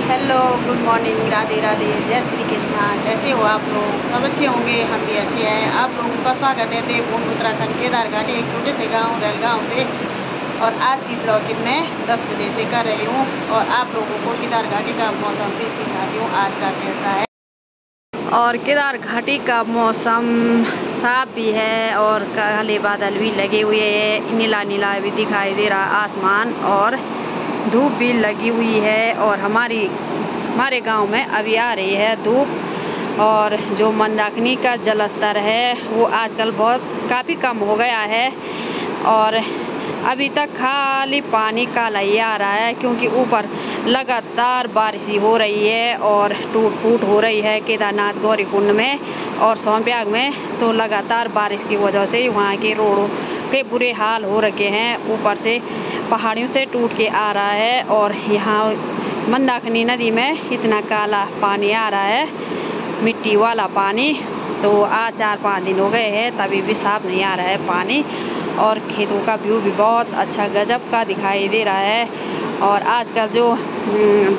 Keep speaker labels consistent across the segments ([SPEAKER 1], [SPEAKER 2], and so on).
[SPEAKER 1] Hello, good morning, Radhe Radhe, जय श्री कृष्णा। कैसे हो आप लोग? सब अच्छे होंगे, हम भी अच्छे हैं। आप लोगों का स्वागत है देवभूमि उत्तराखंड केदार घाटी, एक छोटे से गांव रेलगांव से। और आज की ब्लॉगिंग मैं 10 बजे से कर रही हूं और आप लोगों को केदार घाटी का मौसम भी दिखाती हूँ आज का कैसा है। और केदार घाटी का मौसम साफ भी है और काले बादल भी लगे हुए हैं, नीला नीला भी दिखाई दे रहा आसमान, और धूप भी लगी हुई है। और हमारे गांव में अभी आ रही है धूप। और जो मंदाकिनी का जल स्तर है वो आजकल काफ़ी कम हो गया है और अभी तक खाली पानी काला ही आ रहा है, क्योंकि ऊपर लगातार बारिश हो रही है और टूट फूट हो रही है केदारनाथ गौरीकुंड में और सोनप्रयाग में। तो लगातार बारिश की वजह से वहाँ के रोडों के बुरे हाल हो रखे हैं, ऊपर से पहाड़ियों से टूट के आ रहा है। और यहाँ मंदाकिनी नदी में इतना काला पानी आ रहा है, मिट्टी वाला पानी। तो आज 4-5 दिन हो गए हैं, तभी भी साफ नहीं आ रहा है पानी। और खेतों का व्यू भी बहुत अच्छा गजब का दिखाई दे रहा है। और आजकल जो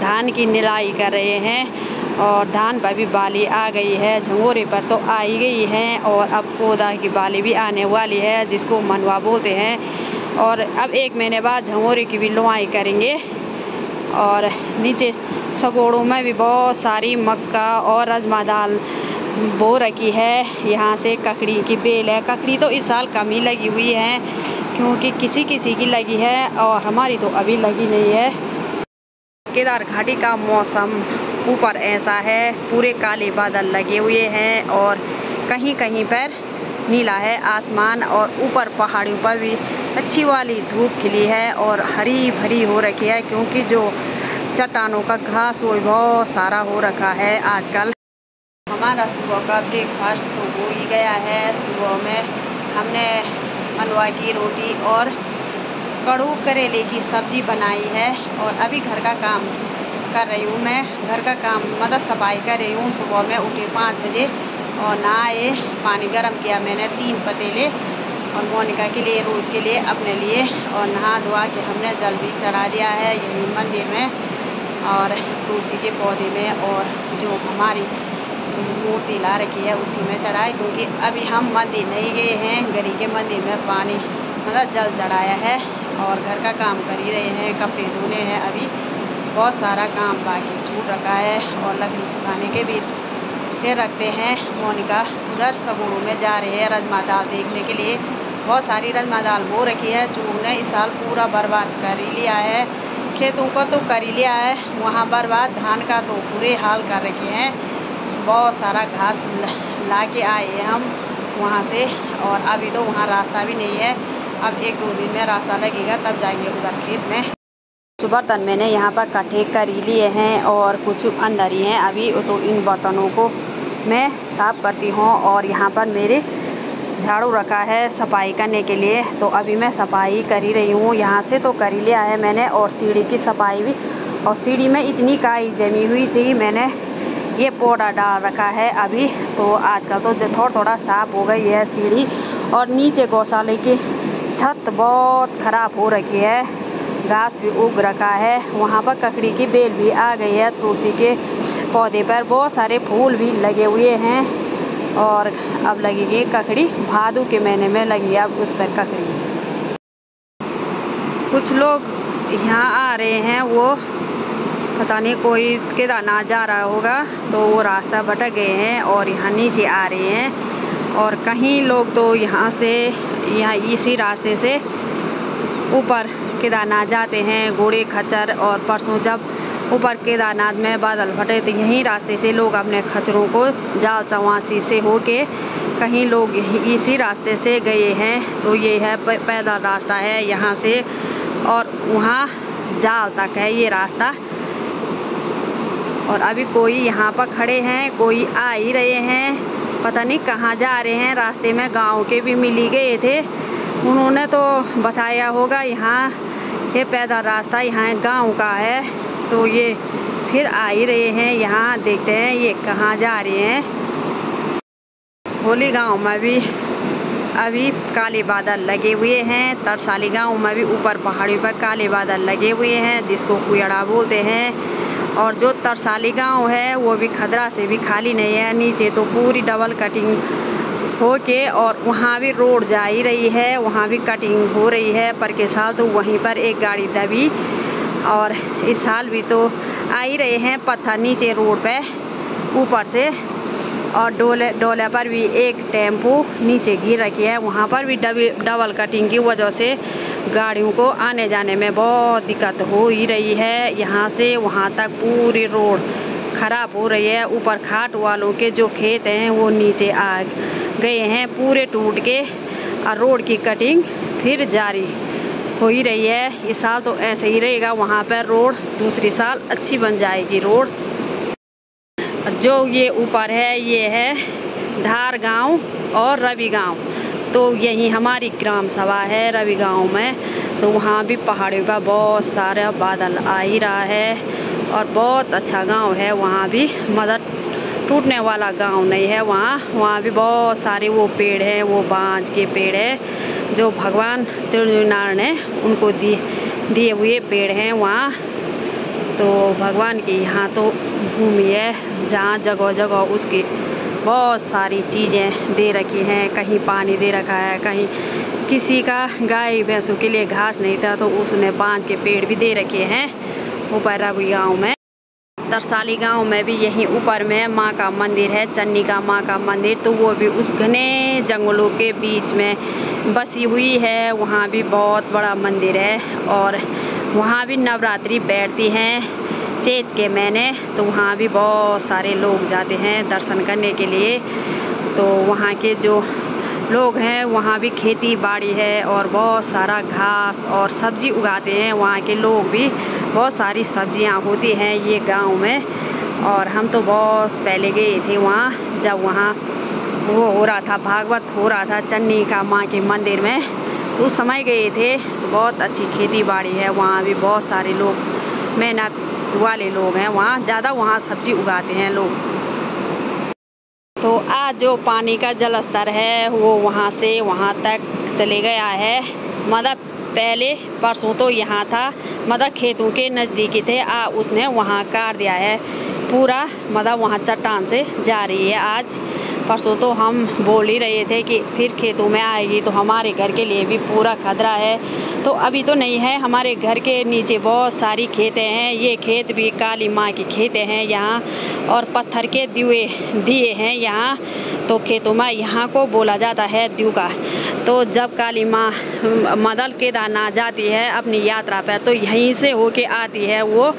[SPEAKER 1] धान की निराई कर रहे हैं और धान पर भी बाली आ गई है, झंगोरे पर तो आ ही गई है और अब पौधा की बाली भी आने वाली है, जिसको मनवा बोलते हैं। और अब 1 महीने बाद झंगोरे की भी लुआई करेंगे। और नीचे सगोड़ों में भी बहुत सारी मक्का और राजमा दाल बो रखी है। यहाँ से ककड़ी की बेल है, ककड़ी तो इस साल कम ही लगी हुई है, क्योंकि किसी किसी की लगी है और हमारी तो अभी लगी नहीं है। केदार घाटी का मौसम ऊपर ऐसा है, पूरे काले बादल लगे हुए हैं और कहीं कहीं पर नीला है आसमान। और ऊपर पहाड़ियों पर भी अच्छी वाली धूप खिली है और हरी भरी हो रखी है, क्योंकि जो चट्टानों का घास वो बहुत सारा हो रखा है आजकल। हमारा सुबह का ब्रेकफास्ट तो हो ही गया है। सुबह में हमने हलवा की रोटी और कड़ू करेले की सब्जी बनाई है। और अभी घर का काम कर रही हूँ मैं, घर का काम मतलब सफाई कर रही हूँ। सुबह में उठी 5 बजे और नहाए, पानी गर्म किया मैंने 3 पतीले, और मोनिका के लिए, रोज के लिए, अपने लिए, और नहा धोआ के हमने जल भी चढ़ा दिया है यही मंदिर में और तुलसी के पौधे में, और जो हमारी मूर्ति ला रखी है उसी में चढ़ाए, क्योंकि अभी हम मंदिर नहीं गए हैं। गरी के मंदिर में पानी मतलब जल चढ़ाया है और घर का काम कर ही रहे हैं। कपड़े धोने हैं, अभी बहुत सारा काम बाकी छूट रखा है और लकड़ी सुखाने के भी फिर रखते हैं। मोनिका उधर सगुड़ों में जा रही है राजमा दाल देखने के लिए। बहुत सारी राजमा दाल बो रखी है, चूड़ ने इस साल पूरा बर्बाद कर ही लिया है। खेतों को तो कर ही लिया है, वहाँ बर्बाद, धान का तो बुरे हाल कर रखे हैं। बहुत सारा घास ला के आए हैं हम वहाँ से, और अभी तो वहाँ रास्ता भी नहीं है। अब 1-2 दिन में रास्ता लगेगा, तब जाएंगे उधर खेत में। कुछ बर्तन मैंने यहाँ पर इकट्ठे कर ही लिए हैं और कुछ अंदर ही हैं अभी, तो इन बर्तनों को मैं साफ करती हूँ। और यहाँ पर मेरे झाड़ू रखा है सफाई करने के लिए, तो अभी मैं सफाई कर ही रही हूँ। यहाँ से तो कर ही लिया है मैंने, और सीढ़ी की सफाई भी। और सीढ़ी में इतनी काई जमी हुई थी, मैंने ये पाउडर डाल रखा है अभी, तो आजकल तो थोड़ा थोड़ा साफ हो गई है सीढ़ी। और नीचे गौशाले की छत बहुत ख़राब हो रखी है, घास भी उग रखा है, वहाँ पर ककड़ी की बेल भी आ गई है। तुलसी के पौधे पर बहुत सारे फूल भी लगे हुए हैं और अब लगेगी ककड़ी, भादों के महीने में लगी अब उस पर ककड़ी। कुछ लोग यहाँ आ रहे हैं, वो पता नहीं कोई केदारनाथ जा रहा होगा, तो वो रास्ता भटक गए हैं और यहाँ नीचे आ रहे हैं। और कहीं लोग तो यहाँ इसी रास्ते से ऊपर केदारनाथ जाते हैं, घोड़े खच्चर। और परसों जब ऊपर केदारनाथ में बादल फटे तो यहीं रास्ते से लोग अपने खच्चरों को जाल चौवासी से होके कहीं लोग इसी रास्ते से गए हैं। तो ये है पैदल रास्ता है यहाँ से और वहाँ जाल तक है ये रास्ता। और अभी कोई यहाँ पर खड़े हैं, कोई आ ही रहे हैं, पता नहीं कहाँ जा रहे हैं। रास्ते में गांव के भी मिल ही गए थे, उन्होंने तो बताया होगा यहाँ ये पैदल रास्ता यहाँ गांव का है, तो ये फिर आ ही रहे हैं। यहाँ देखते हैं ये कहाँ जा रहे हैं। होली गांव में भी अभी काले बादल लगे हुए हैं। तरसाली गांव में भी ऊपर पहाड़ी पर काले बादल लगे हुए हैं, जिसको कुयड़ा बोलते हैं। और जो तरसाली गांव है वो भी खदरा से भी खाली नहीं है। नीचे तो पूरी डबल कटिंग होके और वहाँ भी रोड जा ही रही है, वहाँ भी कटिंग हो रही है। पर के साल तो वहीं पर एक गाड़ी दबी और इस साल भी तो आ ही रहे हैं पत्थर नीचे रोड पे ऊपर से। और डोले पर भी एक टेम्पो नीचे गिर रखी है, वहाँ पर भी डबल कटिंग की वजह से गाड़ियों को आने जाने में बहुत दिक्कत हो ही रही है। यहाँ से वहाँ तक पूरी रोड खराब हो रही है। ऊपर खाट वालों के जो खेत हैं वो नीचे आ गए हैं पूरे टूट के, और रोड की कटिंग फिर जारी हो ही रही है। इस साल तो ऐसे ही रहेगा, वहाँ पर रोड दूसरी साल अच्छी बन जाएगी रोड। जो ये ऊपर है ये है धार गांव और रवि गांव, तो यही हमारी ग्राम सभा है रवि गांव में। तो वहाँ भी पहाड़ियों का बहुत सारा बादल आ ही रहा है और बहुत अच्छा गांव है। वहाँ भी मदद टूटने वाला गांव नहीं है। वहाँ भी बहुत सारे वो पेड़ हैं, वो बांज के पेड़ है जो भगवान त्रिनारायण ने उनको दिए हुए पेड़ हैं वहाँ। तो भगवान की यहाँ तो भूमि है जहाँ जगह जगह उसकी बहुत सारी चीज़ें दे रखी हैं। कहीं पानी दे रखा है, कहीं किसी का गाय भैंसों के लिए घास नहीं था तो उसने बांज के पेड़ भी दे रखे हैं ऊपर रवि गाँव में। तरसाली गांव में भी यहीं ऊपर में माँ का मंदिर है, चन्निका माँ का मंदिर, तो वो भी उस घने जंगलों के बीच में बसी हुई है। वहाँ भी बहुत बड़ा मंदिर है और वहाँ भी नवरात्रि बैठती हैं चैत के महीने, तो वहाँ भी बहुत सारे लोग जाते हैं दर्शन करने के लिए। तो वहाँ के जो लोग हैं वहाँ भी खेती बाड़ी है और बहुत सारा घास और सब्जी उगाते हैं। वहाँ के लोग भी बहुत सारी सब्जियाँ होती हैं ये गांव में। और हम तो बहुत पहले गए थे वहाँ, जब वहाँ वो हो रहा था, भागवत हो रहा था चन्निका माँ के मंदिर में, तो उस समय गए थे। तो बहुत अच्छी खेती बाड़ी है, वहाँ भी बहुत सारे लोग मेहनत वाले लोग हैं, वहाँ ज़्यादा वहाँ सब्जी उगाते हैं लोग। तो आज जो पानी का जल स्तर है वो वहाँ से वहाँ तक चले गया है। मतलब पहले परसों तो यहाँ था, मतलब खेतों के नज़दीकी थे, उसने वहाँ काट दिया है पूरा, मतलब वहाँ चट्टान से जा रही है आज। परसों तो हम बोल ही रहे थे कि फिर खेतों में आएगी तो हमारे घर के लिए भी पूरा खतरा है। तो अभी तो नहीं है, हमारे घर के नीचे बहुत सारी खेतें हैं। ये खेत भी काली माँ की खेतें हैं यहाँ, और पत्थर के दिए हैं यहाँ। तो खेतों में यहाँ को बोला जाता है द्यूका। तो जब काली माँ मदल केदारनाथ जाती है अपनी यात्रा पर, तो यहीं से होके आती है वो,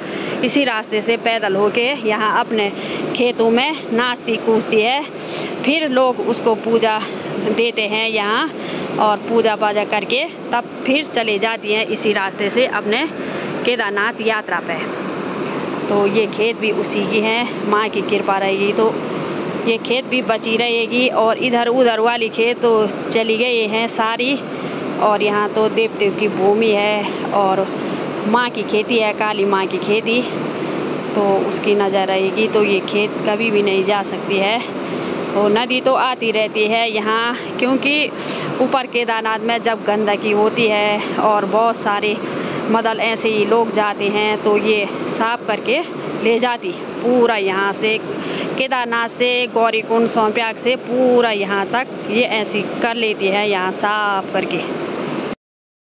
[SPEAKER 1] इसी रास्ते से पैदल होके यहाँ अपने खेतों में नाचती कूदती है। फिर लोग उसको पूजा देते हैं यहाँ, और पूजा पाजा करके तब फिर चले जाती हैं इसी रास्ते से अपने केदारनाथ यात्रा पे। तो ये खेत भी उसी की हैं, माँ की कृपा रहेगी तो ये खेत भी बची रहेगी। और इधर उधर वाली खेत तो चली गई हैं सारी, और यहाँ तो देवदेव की भूमि है और माँ की खेती है, काली माँ की खेती, तो उसकी नज़र रहेगी। तो ये खेत कभी भी नहीं जा सकती है। और नदी तो आती रहती है यहाँ, क्योंकि ऊपर केदारनाथ में जब गंदगी होती है और बहुत सारे मदल ऐसे ही लोग जाते हैं, तो ये साफ करके ले जाती पूरा यहाँ से, केदारनाथ से गौरीकुंड सोनप्रयाग से पूरा यहाँ तक ये ऐसी कर लेती है यहाँ साफ करके।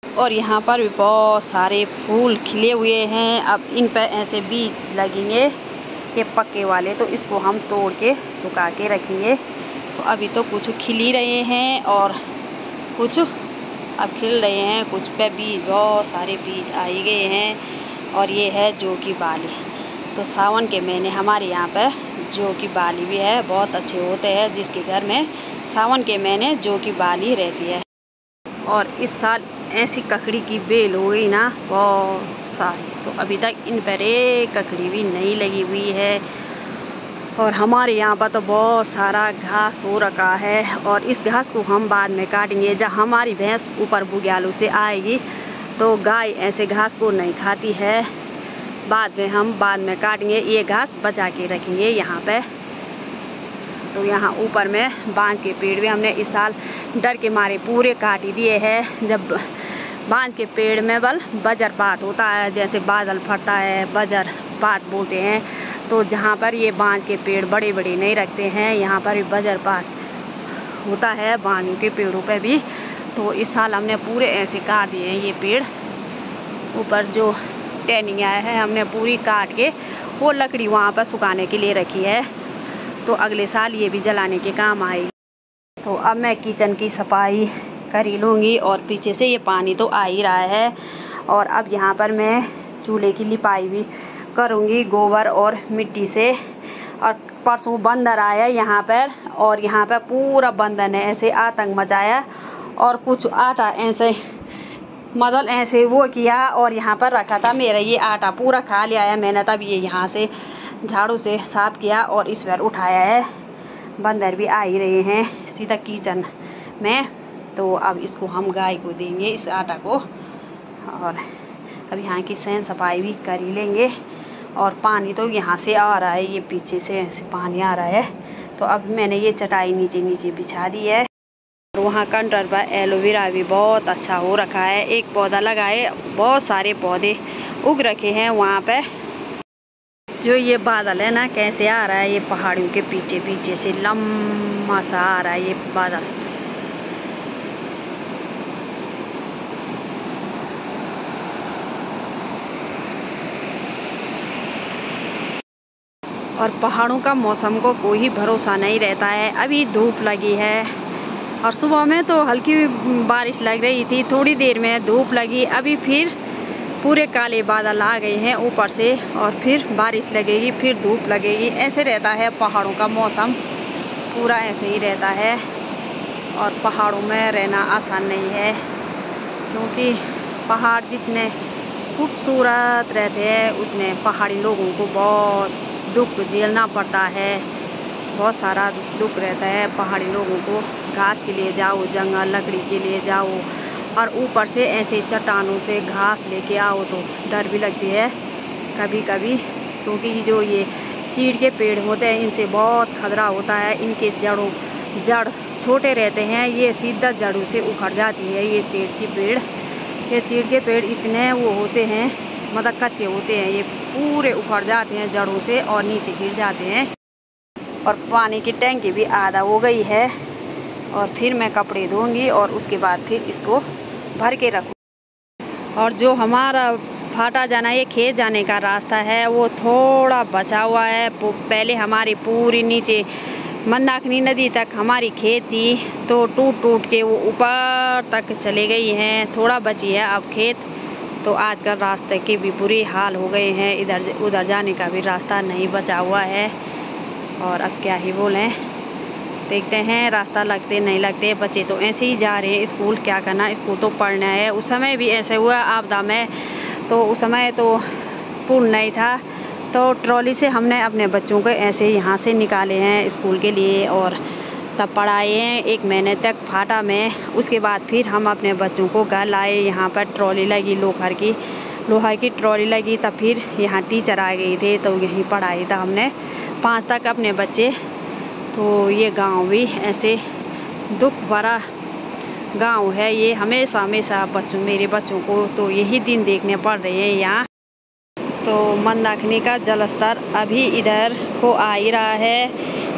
[SPEAKER 1] और यहाँ पर भी बहुत सारे फूल खिले हुए हैं। अब इन पर ऐसे बीज लगेंगे, ये पक्के वाले, तो इसको हम तोड़ के सुखा के रखेंगे। तो अभी तो कुछ खिल ही रहे हैं और कुछ अब खिल रहे हैं, कुछ पे बीज, बहुत सारे बीज आ ही गए हैं। और ये है जौ की बाली। तो सावन के महीने हमारे यहाँ पर जौ की बाली भी है, बहुत अच्छे होते हैं। जिसके घर में सावन के महीने जौ की बाली रहती है। और इस साल ऐसी ककड़ी की बेल हो गई ना बहुत सारी, तो अभी तक इन पर एक ककड़ी भी नहीं लगी हुई है। और हमारे यहाँ पर तो बहुत सारा घास हो रखा है, और इस घास को हम बाद में काटेंगे। जब हमारी भैंस ऊपर बुग्यालों से आएगी तो गाय ऐसे घास को नहीं खाती है, बाद में काटेंगे। ये घास बचा के रखेंगे यहाँ पे। तो यहाँ ऊपर में बांज के पेड़ भी हमने इस साल डर के मारे पूरे काट ही दिए हैं। जब बांज के पेड़ में बल वज्रपात होता है, जैसे बादल फटता है, वज्रपात बोलते हैं। तो जहाँ पर ये बांज के पेड़ बड़े बड़े नहीं रखते हैं, यहाँ पर वज्रपात होता है बांजों के पेड़ों पे भी। तो इस साल हमने पूरे ऐसे काट दिए हैं ये पेड़। ऊपर जो टहनी आया है हमने पूरी काट के वो लकड़ी वहाँ पर सुखाने के लिए रखी है, तो अगले साल ये भी जलाने के काम आएगी। तो अब मैं किचन की सफाई कर ही लूँगी, और पीछे से ये पानी तो आ ही रहा है। और अब यहाँ पर मैं चूल्हे की लिपाई भी करूँगी गोबर और मिट्टी से। और परसों बंदर आया यहाँ पर, और यहाँ पर पूरा बंदर ने ऐसे आतंक मचाया, और कुछ आटा ऐसे मतलब ऐसे वो किया और यहाँ पर रखा था। मेरा ये आटा पूरा खा लिया है मैंने, तब ये यहाँ से झाड़ू से साफ किया और इस पर उठाया है। बंदर भी आ ही रहे हैं सीधा किचन में। तो अब इसको हम गाय को देंगे इस आटा को, और अब यहाँ की सैन सफाई भी कर ही लेंगे। और पानी तो यहाँ से आ रहा है, ये पीछे से ऐसे पानी आ रहा है। तो अब मैंने ये चटाई नीचे बिछा दी है। और वहाँ काउंटर पर एलोवेरा भी बहुत अच्छा हो रखा है। एक पौधा लगाए, बहुत सारे पौधे उग रखे हैं वहाँ पे। जो ये बादल है ना कैसे आ रहा है, ये पहाड़ियों के पीछे से लंबा सा आ रहा है ये बादल। और पहाड़ों का मौसम को कोई भरोसा नहीं रहता है। अभी धूप लगी है और सुबह में तो हल्की बारिश लग रही थी, थोड़ी देर में धूप लगी, अभी फिर पूरे काले बादल आ गए हैं ऊपर से, और फिर बारिश लगेगी, फिर धूप लगेगी। ऐसे रहता है पहाड़ों का मौसम, पूरा ऐसे ही रहता है। और पहाड़ों में रहना आसान नहीं है, क्योंकि पहाड़ जितने खूबसूरत रहते हैं उतने पहाड़ी लोगों को बहुत दुख झेलना पड़ता है। बहुत सारा दुख रहता है पहाड़ी लोगों को। घास के लिए जाओ जंगल, लकड़ी के लिए जाओ, और ऊपर से ऐसे चट्टानों से घास लेके आओ तो डर भी लगती है कभी कभी, क्योंकि जो ये चीड़ के पेड़ होते हैं इनसे बहुत खतरा होता है। इनके जड़ छोटे रहते हैं, ये सीधा जड़ों से उखड़ जाती है ये चीड़ की पेड़। ये चीड़ के पेड़ इतने वो होते हैं, मतलब कच्चे होते हैं, ये पूरे उखड़ जाते हैं जड़ों से और नीचे गिर जाते हैं। और पानी की टैंकी भी आधा हो गई है, और फिर मैं कपड़े धोऊंगी और उसके बाद फिर इसको भर के रखूँ। और जो हमारा फाटा जाना ये खेत जाने का रास्ता है वो थोड़ा बचा हुआ है। पहले हमारी पूरी नीचे मंदाकिनी नदी तक हमारी खेत थी, तो टूट के वो ऊपर तक चले गई हैं, थोड़ा बची है अब खेत। तो आजकल रास्ते के भी बुरे हाल हो गए हैं, इधर उधर जाने का भी रास्ता नहीं बचा हुआ है। और अब क्या ही बोलें, देखते हैं रास्ता लगते नहीं लगते। बच्चे तो ऐसे ही जा रहे हैं स्कूल, क्या करना, स्कूल तो पढ़ना है। उस समय भी ऐसे हुआ आपदा में, तो उस समय तो पुल नहीं था, तो ट्रॉली से हमने अपने बच्चों को ऐसे यहाँ से निकाले हैं स्कूल के लिए, और तब पढ़ाए हैं 1 महीने तक फाटा में। उसके बाद फिर हम अपने बच्चों को घर लाए। यहाँ पर ट्रॉली लगी लोहा की ट्रॉली लगी, तब फिर यहाँ टीचर आ गए थे, तो यहीं पढ़ाई था हमने 5 तक अपने बच्चे। तो ये गांव भी ऐसे दुख भरा गांव है ये। हमेशा मेरे बच्चों को तो यही दिन देखने पड़ रहे हैं यहाँ। तो मंदाकिनी का जलस्तर अभी इधर को आ ही रहा है।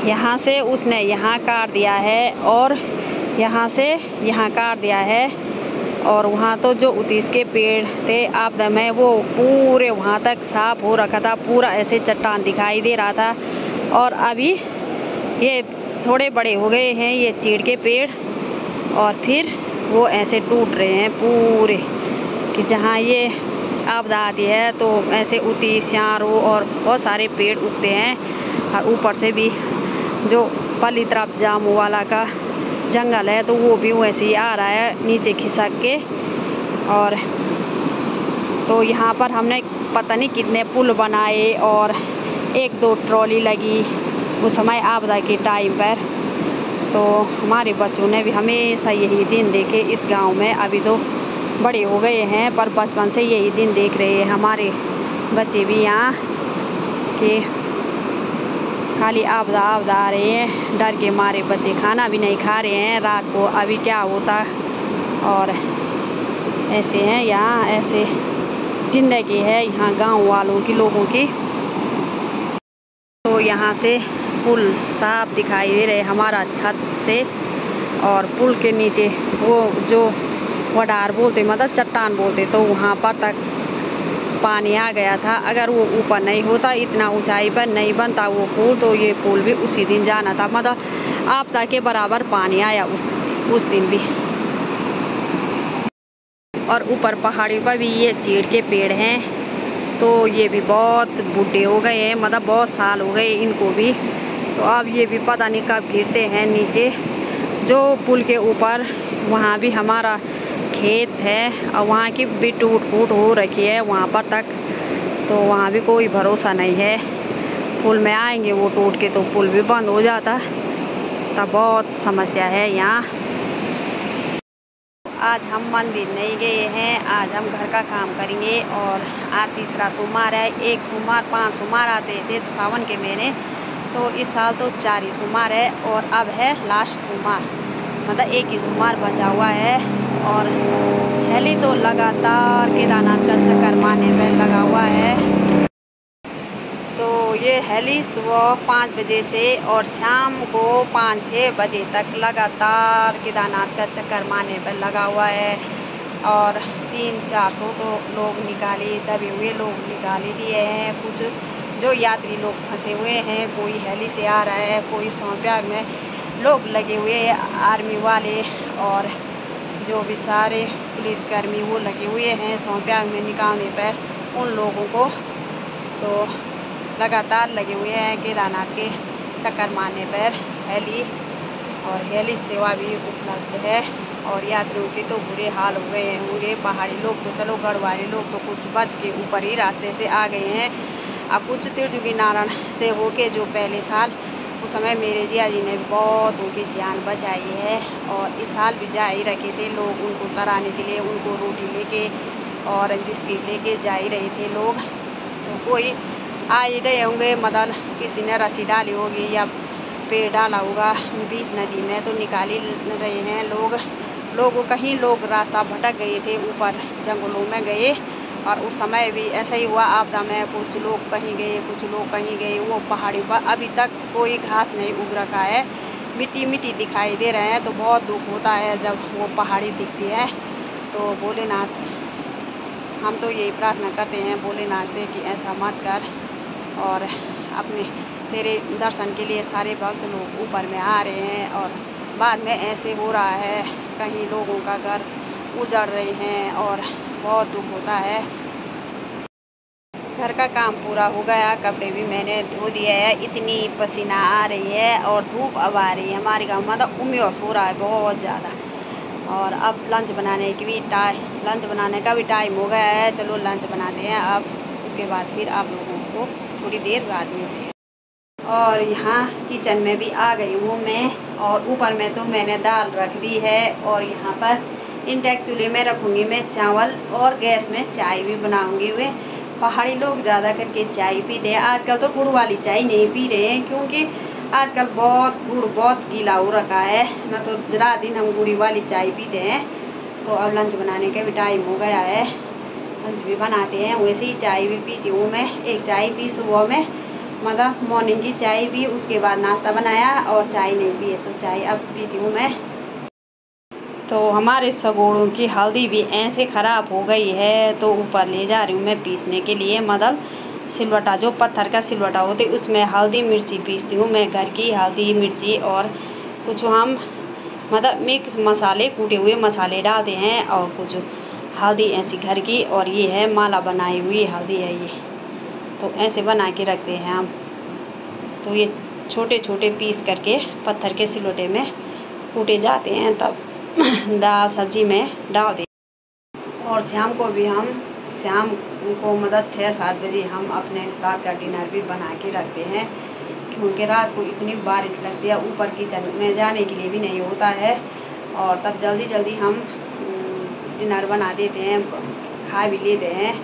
[SPEAKER 1] यहाँ से उसने यहाँ काट दिया है, और यहाँ से यहाँ काट दिया है। और वहाँ तो जो उतीस के पेड़ थे आपदा में, वो पूरे वहाँ तक साफ हो रखा था, पूरा ऐसे चट्टान दिखाई दे रहा था। और अभी ये थोड़े बड़े हो गए हैं ये चीड़ के पेड़, और फिर वो ऐसे टूट रहे हैं पूरे, कि जहाँ ये आपदा आती है तो ऐसे उतीस यारो और बहुत सारे पेड़ उगते हैं। और ऊपर से भी जो पल्ली तरफ जामू वाला का जंगल है, तो वो भी वैसे ही आ रहा है नीचे खिसक के। और तो यहाँ पर हमने पता नहीं कितने पुल बनाए, और 1-2 ट्रॉली लगी उस समय आपदा के टाइम पर। तो हमारे बच्चों ने भी हमेशा यही दिन देखे इस गांव में। अभी तो बड़े हो गए हैं, पर बचपन से यही दिन देख रहे हैं हमारे बच्चे भी यहाँ, कि खाली आपदा आ रहे हैं। डर के मारे बच्चे खाना भी नहीं खा रहे हैं रात को, अभी क्या होता। और ऐसे हैं यहाँ, ऐसे ज़िंदगी है यहाँ गांव वालों की, लोगों की। यहाँ से पुल साफ दिखाई दे रहे हमारा छत से, और पुल के नीचे वो जो वडार बोलते मतलब चट्टान बोलते, तो वहाँ पर तक पानी आ गया था। अगर वो ऊपर नहीं होता, इतना ऊंचाई पर नहीं बनता वो पुल, तो ये पुल भी उसी दिन जाना था। मतलब आपदा के बराबर पानी आया उस दिन भी। और ऊपर पहाड़ी पर भी ये चीड़ के पेड़ हैं, तो ये भी बहुत बूढ़े हो गए हैं, मतलब बहुत साल हो गए इनको भी। तो अब ये भी पता नहीं कब गिरते हैं नीचे। जो पुल के ऊपर वहाँ भी हमारा खेत है, और वहाँ की भी टूट फूट हो रखी है वहाँ पर तक, तो वहाँ भी कोई भरोसा नहीं है। पुल में आएंगे वो टूट के, तो पुल भी बंद हो जाता, तब बहुत समस्या है यहाँ। आज हम मंदिर नहीं गए हैं, आज हम घर का काम करेंगे। और आज तीसरा सोमवार है। एक सोमवार 5 सोमवार आते थे सावन के महीने, तो इस साल तो 4 ही सोमवार है, और अब है लास्ट सोमवार, मतलब एक ही सोमवार बचा हुआ है। और हेली तो लगातार केदारनाथ का चक्कर मारने पर लगा हुआ है। तो ये हेली सुबह 5 बजे से और शाम को 5-6 बजे तक लगातार केदारनाथ का चक्कर मारने पर लगा हुआ है। और 300-400 तो लोग निकाले, दबे हुए लोग निकाले दिए हैं। कुछ जो यात्री लोग फंसे हुए हैं, कोई हेली से आ रहा है, कोई सोनप्रयाग में लोग लगे हुए हैं, आर्मी वाले और जो भी सारे पुलिसकर्मी वो लगे हुए हैं सोनप्रयाग में निकालने पर उन लोगों को। तो लगातार लगे हुए हैं केदारनाथ के चक्कर मारने पर हेली, और हेली सेवा भी उपलब्ध है। और यात्रियों के तो बुरे हाल हुए होंगे। पहाड़ी लोग तो चलो, गढ़वाली लोग तो कुछ बच के ऊपर ही रास्ते से आ गए हैं। अब कुछ तिरजुगी नारायण से होके जो पहले साल उस समय मेरे जिया जी ने बहुत उनकी जान बचाई है। और इस साल भी जा ही रखे थे लोग उनको कराने के लिए, उनको रोटी लेके और बिस्किट लेके जा ही रहे थे लोग। तो कोई आ ही रहे होंगे, मतलब किसी ने रस्सी डाली होगी या पेड़ डाला होगा बीच नदी में, तो निकाल ही रहे हैं लोग कहीं लोग रास्ता भटक गए थे, ऊपर जंगलों में गए। और उस समय भी ऐसा ही हुआ आपदा में, कुछ लोग कहीं गए, कुछ लोग कहीं गए। वो पहाड़ी पर अभी तक कोई घास नहीं उग रखा है, मिट्टी मिट्टी दिखाई दे रहे हैं। तो बहुत दुख होता है जब वो पहाड़ी दिखती है। तो भोलेनाथ, हम तो यही प्रार्थना करते हैं भोलेनाथ से कि ऐसा मत कर। और अपने तेरे दर्शन के लिए सारे भक्त लोग ऊपर में आ रहे हैं, और बाद में ऐसे हो रहा है कहीं लोगों का घर उजड़ रहे हैं, और बहुत दुख होता है। घर का काम पूरा हो गया, कपड़े भी मैंने धो दिए है। इतनी पसीना आ रही है और धूप अब आ रही है हमारे गाँव में, तो उमस हो रहा है बहुत ज़्यादा। और अब लंच बनाने का भी टाइम हो गया है। चलो लंच बनाते हैं अब, उसके बाद फिर आप लोगों को थोड़ी देर बाद मिलते हैं। और यहाँ किचन में भी आ गई हूँ मैं, और ऊपर में तो मैंने दाल रख दी है। और यहाँ पर इंडक्शन चूल्हे में रखूँगी मैं चावल, और गैस में चाय भी बनाऊँगी। वे पहाड़ी लोग ज़्यादा करके चाय पीते हैं। आजकल तो गुड़ वाली चाय नहीं पी रहे हैं, क्योंकि आजकल गुड़ बहुत गीला हो रखा है ना, तो रात दिन हम गुड़ी वाली चाय पीते हैं। तो अब लंच बनाने का भी टाइम हो गया है, लंच भी बनाते हैं। वैसे ही चाय भी पीती हूँ मैं, एक चाय पी सुबह में, मतलब मॉर्निंग की चाय भी, उसके बाद नाश्ता बनाया और चाय नहीं पिए, तो चाय अब पीती हूँ मैं। तो हमारे सगोड़ों की हल्दी भी ऐसे ख़राब हो गई है, तो ऊपर ले जा रही हूँ मैं पीसने के लिए। मतलब सिलवटा, जो पत्थर का सिलवटा होते, उसमें हल्दी मिर्ची पीसती हूँ मैं, घर की हल्दी मिर्ची। और कुछ हम मतलब मिक्स मसाले, कूटे हुए मसाले डालते हैं, और कुछ हल्दी ऐसी घर की। और ये है माला बनाई हुई हल्दी है ये, तो ऐसे बना के रखते हैं हम। तो ये छोटे छोटे पीस करके पत्थर के सिलोटे में कूटे जाते हैं, तब दाल सब्जी में डाल दें। और शाम को मतलब 6-7 बजे हम अपने रात का डिनर भी बना के रखते हैं, क्योंकि रात को इतनी बारिश लगती है, ऊपर किचन में जाने के लिए भी नहीं होता है। और तब जल्दी जल्दी हम डिनर बना देते हैं, खा भी लेते हैं।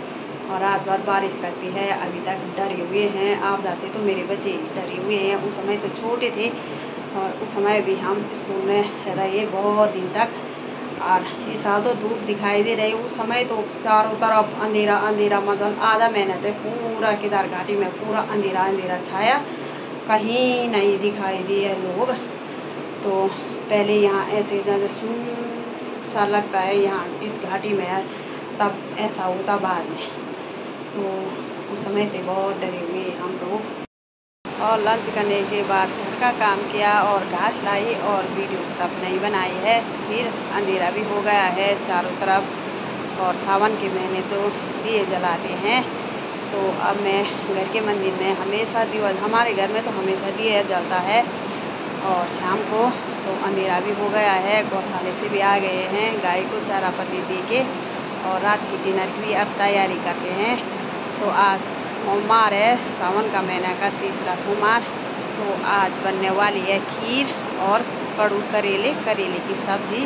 [SPEAKER 1] और रात भर बारिश लगती है, अभी तक डरे हुए हैं आपदा से। तो मेरे बच्चे डरे हुए हैं, उस समय तो छोटे थे, और उस समय भी हम स्कूल में रहे बहुत दिन तक। और इस साल तो धूप दिखाई दे रही, उस समय तो चारों तरफ अंधेरा अंधेरा, मतलब आधा महीना तक पूरा केदार घाटी में पूरा अंधेरा अंधेरा छाया। कहीं नहीं दिखाई दिए लोग। तो पहले यहाँ ऐसे ज़्यादा सा लगता है यहाँ इस घाटी में, तब ऐसा होता बाद में। तो उस समय से बहुत डरे हुए हम लोग। और लंच करने के बाद घर का काम किया और घास लाई और वीडियो तब नहीं बनाई है। फिर अंधेरा भी हो गया है चारों तरफ और सावन के महीने तो दिए जलाते हैं। तो अब मैं घर के मंदिर में हमेशा दिया, हमारे घर में तो हमेशा दिया जलता है। और शाम को तो अंधेरा भी हो गया है, गौशाले से भी आ गए हैं, गाय को चारा पत्ती दे के और रात की डिनर की भी अब तैयारी करते हैं। तो आज सोमवार है, सावन का महीना का तीसरा सोमवार। तो आज बनने वाली है खीर और कड़ू करेले की सब्जी,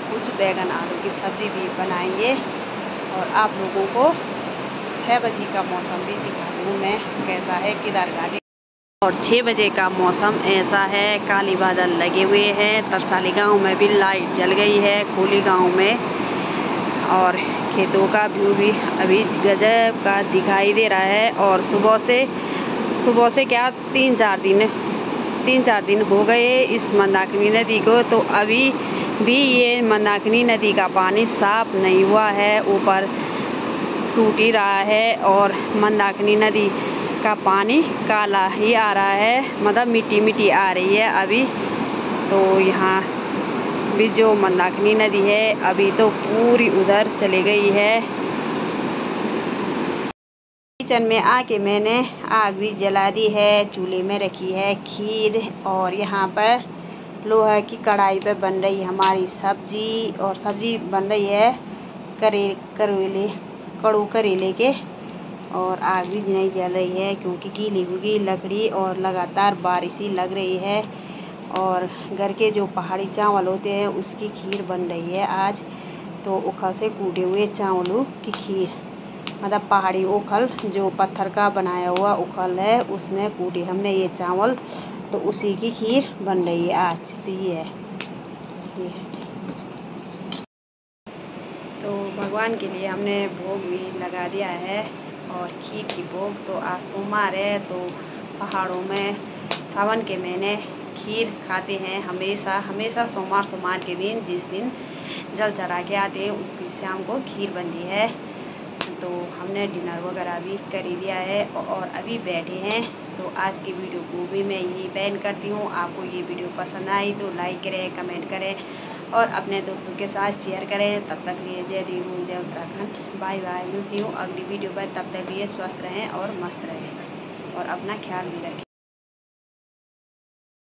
[SPEAKER 1] कुछ बैगन आलू की सब्जी भी बनाएंगे। और आप लोगों को 6 बजे का मौसम भी दिखा दूँ मैं कैसा है केदार घाटी। और 6 बजे का मौसम ऐसा है, काली बादल लगे हुए हैं। तरसाली गांव में भी लाइट जल गई है, खोली गांव में। और खेतों का व्यू भी अभी गजब का दिखाई दे रहा है। और सुबह से क्या 3-4 दिन हो गए इस मंदाकिनी नदी को। तो अभी भी ये मंदाकिनी नदी का पानी साफ नहीं हुआ है, ऊपर टूट ही रहा है। और मंदाकिनी नदी का पानी काला ही आ रहा है, मतलब मिट्टी आ रही है अभी। तो यहाँ भी जो मंदाकिनी नदी है अभी तो पूरी उधर चली गई है। किचन में आके मैंने आग भी जला दी है, चूल्हे में रखी है खीर। और यहाँ पर लोहे की कढ़ाई पे बन रही हमारी सब्जी। और सब्जी बन रही है कड़ू करेले के। और आग भी नहीं जल रही है क्योंकि गीली लकड़ी और लगातार बारिश ही लग रही है। और घर के जो पहाड़ी चावल होते हैं उसकी खीर बन रही है आज। तो ओखल से कूटे हुए चावलों की खीर, मतलब पहाड़ी ओखल जो पत्थर का बनाया हुआ ओखल है उसमें कूटे हमने ये चावल, तो उसी की खीर बन रही है आज। तो ये तो भगवान के लिए हमने भोग भी लगा दिया है और खीर की भोग। तो आज सोमवार है, तो पहाड़ों में सावन के महीने खीर खाते हैं हमेशा सोमवार के दिन, जिस दिन जल चढ़ा के आते हैं उसकी शाम को खीर बनती है। तो हमने डिनर वगैरह भी कर ही दिया है और अभी बैठे हैं। तो आज की वीडियो को भी मैं यही बैन करती हूँ। आपको ये वीडियो पसंद आई तो लाइक करें, कमेंट करें और अपने दोस्तों के साथ शेयर करें। तब तक लिए जय देव जय उत्तराखंड, बाय बाय। मिलती हूँ अगली वीडियो पर, तब तक लिए स्वस्थ रहें और मस्त रहें और अपना ख्याल भी रखें।